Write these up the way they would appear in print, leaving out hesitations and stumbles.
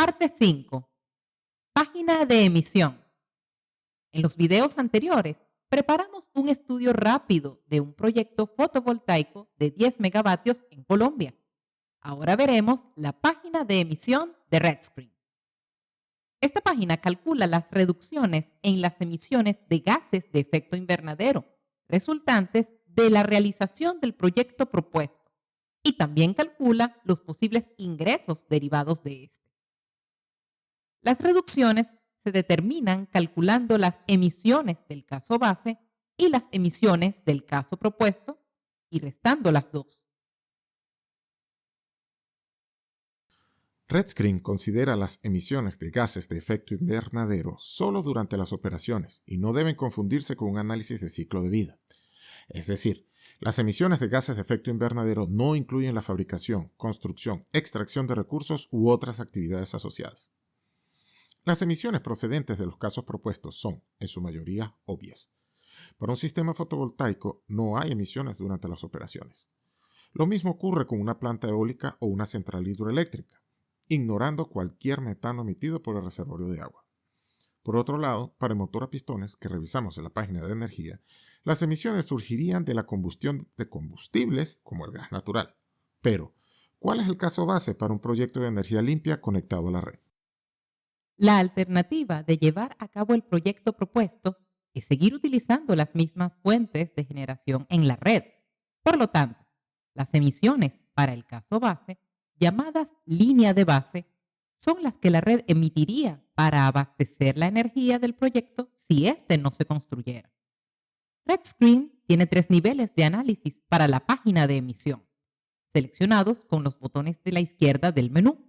Parte 5. Página de emisión. En los videos anteriores, preparamos un estudio rápido de un proyecto fotovoltaico de 10 megavatios en Colombia. Ahora veremos la página de emisión de RedScreen. Esta página calcula las reducciones en las emisiones de gases de efecto invernadero resultantes de la realización del proyecto propuesto y también calcula los posibles ingresos derivados de este. Las reducciones se determinan calculando las emisiones del caso base y las emisiones del caso propuesto y restando las dos. RedScreen considera las emisiones de gases de efecto invernadero solo durante las operaciones y no deben confundirse con un análisis de ciclo de vida. Es decir, las emisiones de gases de efecto invernadero no incluyen la fabricación, construcción, extracción de recursos u otras actividades asociadas. Las emisiones procedentes de los casos propuestos son, en su mayoría, obvias. Para un sistema fotovoltaico no hay emisiones durante las operaciones. Lo mismo ocurre con una planta eólica o una central hidroeléctrica, ignorando cualquier metano emitido por el reservorio de agua. Por otro lado, para el motor a pistones que revisamos en la página de energía, las emisiones surgirían de la combustión de combustibles como el gas natural. Pero, ¿cuál es el caso base para un proyecto de energía limpia conectado a la red? La alternativa de llevar a cabo el proyecto propuesto es seguir utilizando las mismas fuentes de generación en la red. Por lo tanto, las emisiones para el caso base, llamadas línea de base, son las que la red emitiría para abastecer la energía del proyecto si éste no se construyera. RedScreen tiene 3 niveles de análisis para la página de emisión, seleccionados con los botones de la izquierda del menú.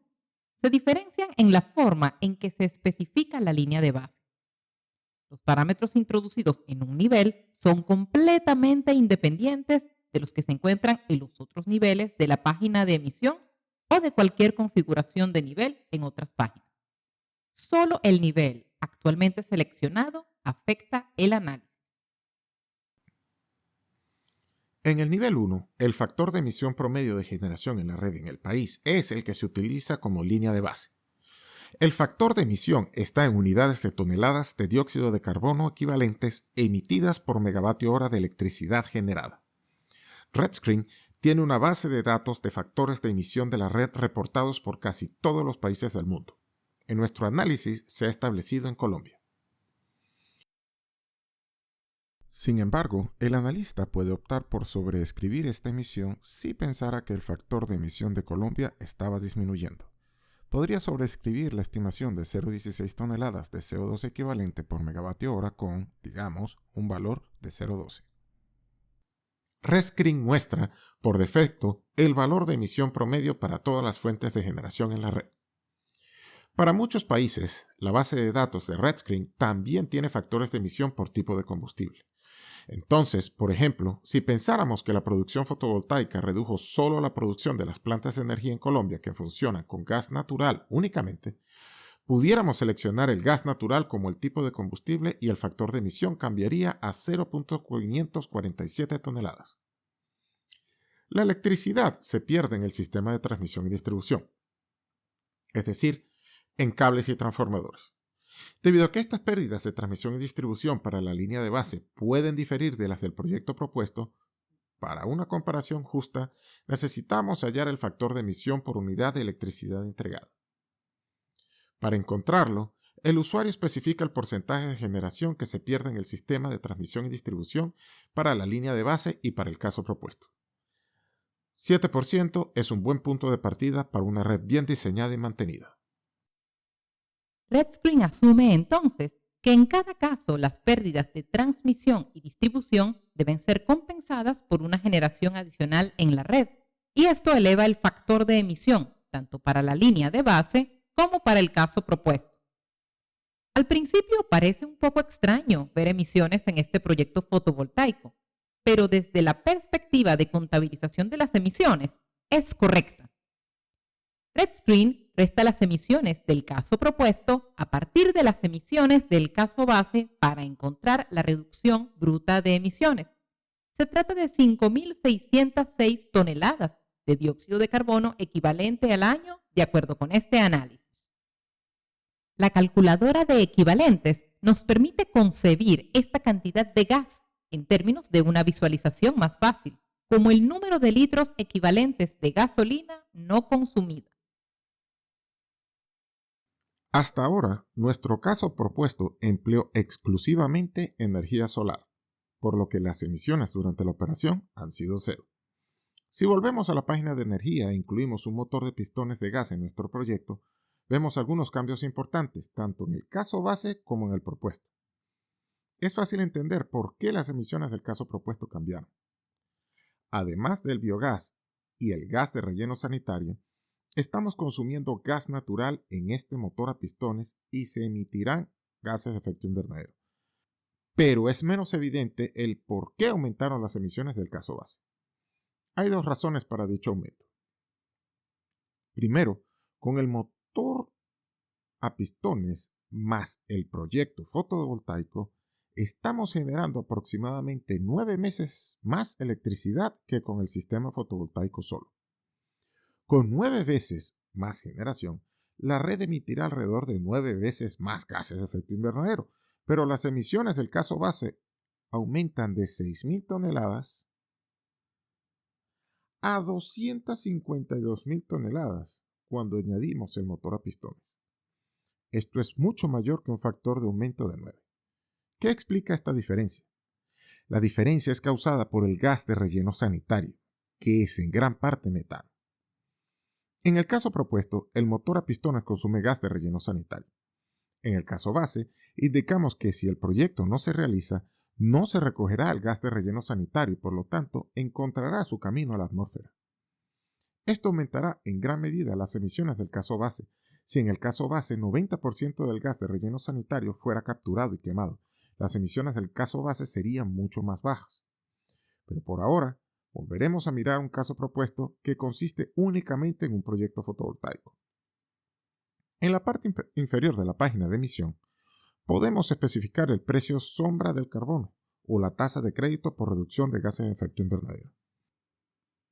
Se diferencian en la forma en que se especifica la línea de base. Los parámetros introducidos en un nivel son completamente independientes de los que se encuentran en los otros niveles de la página de emisión o de cualquier configuración de nivel en otras páginas. Solo el nivel actualmente seleccionado afecta el análisis. En el nivel 1, el factor de emisión promedio de generación en la red en el país es el que se utiliza como línea de base. El factor de emisión está en unidades de toneladas de dióxido de carbono equivalentes emitidas por megavatio hora de electricidad generada. RedScreen tiene una base de datos de factores de emisión de la red reportados por casi todos los países del mundo. En nuestro análisis se ha establecido en Colombia. Sin embargo, el analista puede optar por sobreescribir esta emisión si pensara que el factor de emisión de Colombia estaba disminuyendo. Podría sobreescribir la estimación de 0,16 toneladas de CO2 equivalente por megavatio hora con, digamos, un valor de 0,12. RedScreen muestra, por defecto, el valor de emisión promedio para todas las fuentes de generación en la red. Para muchos países, la base de datos de RedScreen también tiene factores de emisión por tipo de combustible. Entonces, por ejemplo, si pensáramos que la producción fotovoltaica redujo solo la producción de las plantas de energía en Colombia que funcionan con gas natural únicamente, pudiéramos seleccionar el gas natural como el tipo de combustible y el factor de emisión cambiaría a 0,547 toneladas. La electricidad se pierde en el sistema de transmisión y distribución, es decir, en cables y transformadores. Debido a que estas pérdidas de transmisión y distribución para la línea de base pueden diferir de las del proyecto propuesto, para una comparación justa necesitamos hallar el factor de emisión por unidad de electricidad entregada. Para encontrarlo, el usuario especifica el porcentaje de generación que se pierde en el sistema de transmisión y distribución para la línea de base y para el caso propuesto. 7% es un buen punto de partida para una red bien diseñada y mantenida. RedScreen asume entonces que en cada caso las pérdidas de transmisión y distribución deben ser compensadas por una generación adicional en la red, y esto eleva el factor de emisión tanto para la línea de base como para el caso propuesto. Al principio parece un poco extraño ver emisiones en este proyecto fotovoltaico, pero desde la perspectiva de contabilización de las emisiones es correcta. RedScreen resta las emisiones del caso propuesto a partir de las emisiones del caso base para encontrar la reducción bruta de emisiones. Se trata de 5.606 toneladas de dióxido de carbono equivalente al año de acuerdo con este análisis. La calculadora de equivalentes nos permite concebir esta cantidad de gas en términos de una visualización más fácil, como el número de litros equivalentes de gasolina no consumida. Hasta ahora, nuestro caso propuesto empleó exclusivamente energía solar, por lo que las emisiones durante la operación han sido cero. Si volvemos a la página de energía e incluimos un motor de pistones de gas en nuestro proyecto, vemos algunos cambios importantes, tanto en el caso base como en el propuesto. Es fácil entender por qué las emisiones del caso propuesto cambiaron. Además del biogás y el gas de relleno sanitario, estamos consumiendo gas natural en este motor a pistones y se emitirán gases de efecto invernadero. Pero es menos evidente el por qué aumentaron las emisiones del caso base. Hay dos razones para dicho aumento. Primero, con el motor a pistones más el proyecto fotovoltaico, estamos generando aproximadamente 9 veces más electricidad que con el sistema fotovoltaico solo. Con 9 veces más generación, la red emitirá alrededor de 9 veces más gases de efecto invernadero, pero las emisiones del caso base aumentan de 6.000 toneladas a 252.000 toneladas cuando añadimos el motor a pistones. Esto es mucho mayor que un factor de aumento de 9. ¿Qué explica esta diferencia? La diferencia es causada por el gas de relleno sanitario, que es en gran parte metano. En el caso propuesto, el motor a pistones consume gas de relleno sanitario. En el caso base, indicamos que si el proyecto no se realiza, no se recogerá el gas de relleno sanitario y por lo tanto encontrará su camino a la atmósfera. Esto aumentará en gran medida las emisiones del caso base, si en el caso base 90% del gas de relleno sanitario fuera capturado y quemado. Las emisiones del caso base serían mucho más bajas. Pero por ahora, volveremos a mirar un caso propuesto que consiste únicamente en un proyecto fotovoltaico. En la parte inferior de la página de emisión, podemos especificar el precio sombra del carbono o la tasa de crédito por reducción de gases de efecto invernadero.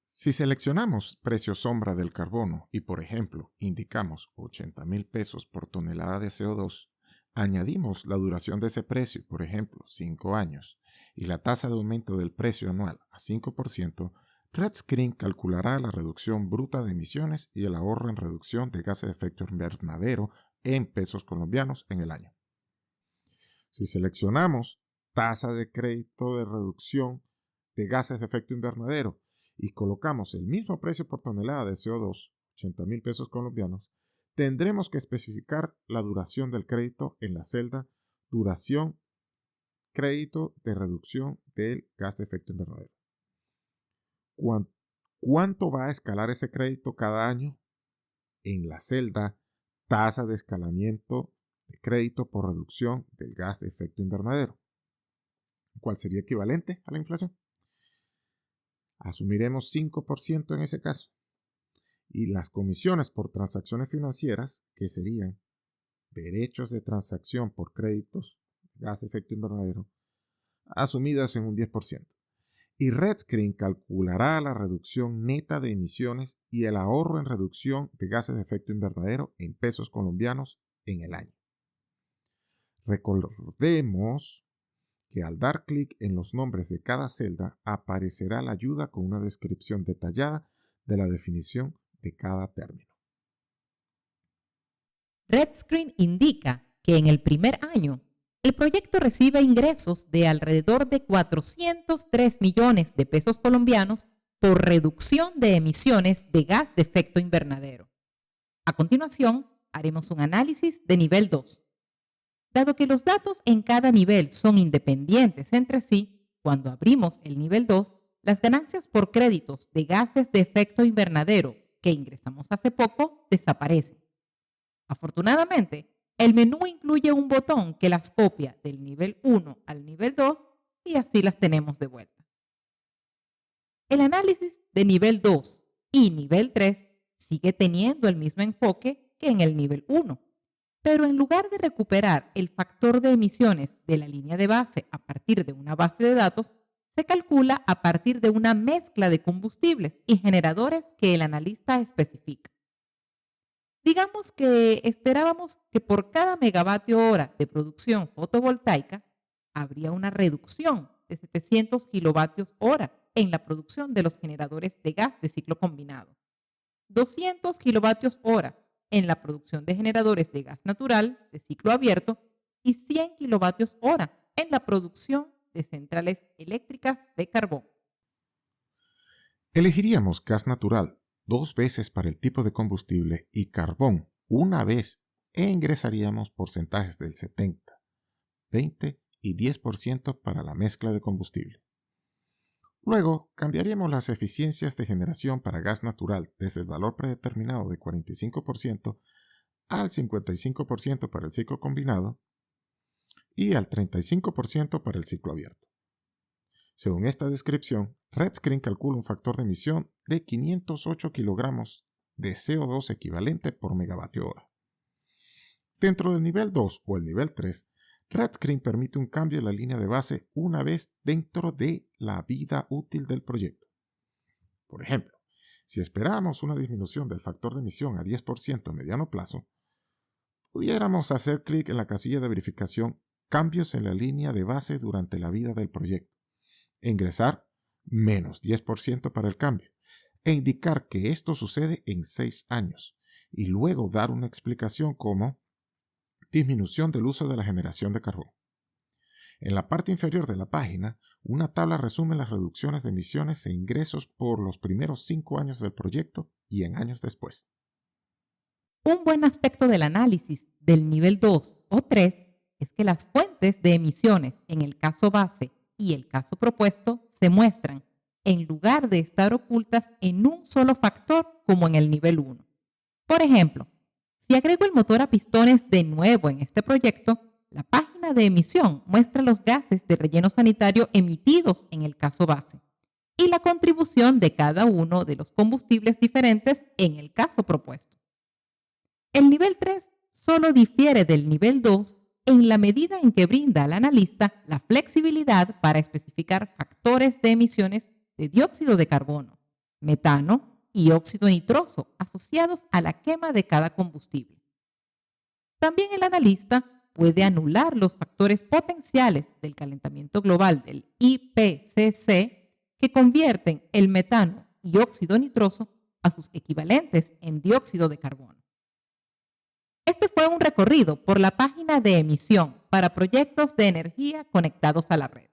Si seleccionamos precio sombra del carbono y, por ejemplo, indicamos 80.000 pesos por tonelada de CO2, añadimos la duración de ese precio, por ejemplo, 5 años, y la tasa de aumento del precio anual a 5%, RedScreen calculará la reducción bruta de emisiones y el ahorro en reducción de gases de efecto invernadero en pesos colombianos en el año. Si seleccionamos tasa de crédito de reducción de gases de efecto invernadero y colocamos el mismo precio por tonelada de CO2, 80.000 pesos colombianos, tendremos que especificar la duración del crédito en la celda duración crédito de reducción del gas de efecto invernadero. ¿Cuánto va a escalar ese crédito cada año? En la celda tasa de escalamiento de crédito por reducción del gas de efecto invernadero, ¿cuál sería equivalente a la inflación? Asumiremos 5% en ese caso. Y las comisiones por transacciones financieras, que serían derechos de transacción por créditos de gas de efecto invernadero, asumidas en un 10%. Y RedScreen calculará la reducción neta de emisiones y el ahorro en reducción de gases de efecto invernadero en pesos colombianos en el año. Recordemos que al dar clic en los nombres de cada celda aparecerá la ayuda con una descripción detallada de la definición de cada término. RedScreen indica que en el primer año el proyecto recibe ingresos de alrededor de 403 millones de pesos colombianos por reducción de emisiones de gas de efecto invernadero. A continuación, haremos un análisis de nivel 2. Dado que los datos en cada nivel son independientes entre sí, cuando abrimos el nivel 2, las ganancias por créditos de gases de efecto invernadero que ingresamos hace poco desaparecen. Afortunadamente, el menú incluye un botón que las copia del nivel 1 al nivel 2 y así las tenemos de vuelta. El análisis de nivel 2 y nivel 3 sigue teniendo el mismo enfoque que en el nivel 1, pero en lugar de recuperar el factor de emisiones de la línea de base a partir de una base de datos, se calcula a partir de una mezcla de combustibles y generadores que el analista especifica. Digamos que esperábamos que por cada megavatio hora de producción fotovoltaica habría una reducción de 700 kilovatios hora en la producción de los generadores de gas de ciclo combinado, 200 kilovatios hora en la producción de generadores de gas natural de ciclo abierto y 100 kilovatios hora en la producción de centrales eléctricas de carbón. Elegiríamos gas natural 2 veces para el tipo de combustible y carbón 1 vez e ingresaríamos porcentajes del 70, 20 y 10% para la mezcla de combustible. Luego, cambiaríamos las eficiencias de generación para gas natural desde el valor predeterminado de 45% al 55% para el ciclo combinado y al 35% para el ciclo abierto. Según esta descripción, RedScreen calcula un factor de emisión de 508 kilogramos de CO2 equivalente por megavatio hora. Dentro del nivel 2 o el nivel 3, RedScreen permite un cambio de la línea de base una vez dentro de la vida útil del proyecto. Por ejemplo, si esperamos una disminución del factor de emisión a 10% a mediano plazo, pudiéramos hacer clic en la casilla de verificación Cambios en la línea de base durante la vida del proyecto, e ingresar menos 10% para el cambio, e indicar que esto sucede en 6 años, y luego dar una explicación como disminución del uso de la generación de carbón. En la parte inferior de la página, una tabla resume las reducciones de emisiones e ingresos por los primeros 5 años del proyecto y en años después. Un buen aspecto del análisis del nivel 2 o 3 es que las fuentes de emisiones en el caso base y el caso propuesto se muestran, en lugar de estar ocultas en un solo factor como en el nivel 1. Por ejemplo, si agrego el motor a pistones de nuevo en este proyecto, la página de emisión muestra los gases de relleno sanitario emitidos en el caso base y la contribución de cada uno de los combustibles diferentes en el caso propuesto. El nivel 3 solo difiere del nivel 2 en la medida en que brinda al analista la flexibilidad para especificar factores de emisiones de dióxido de carbono, metano y óxido nitroso asociados a la quema de cada combustible. También el analista puede anular los factores potenciales del calentamiento global del IPCC que convierten el metano y óxido nitroso a sus equivalentes en dióxido de carbono. Este fue un recorrido por la página de emisión para proyectos de energía conectados a la red.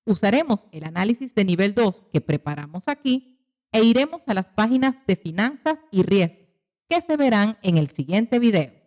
Usaremos el análisis de nivel 2 que preparamos aquí e iremos a las páginas de finanzas y riesgos que se verán en el siguiente video.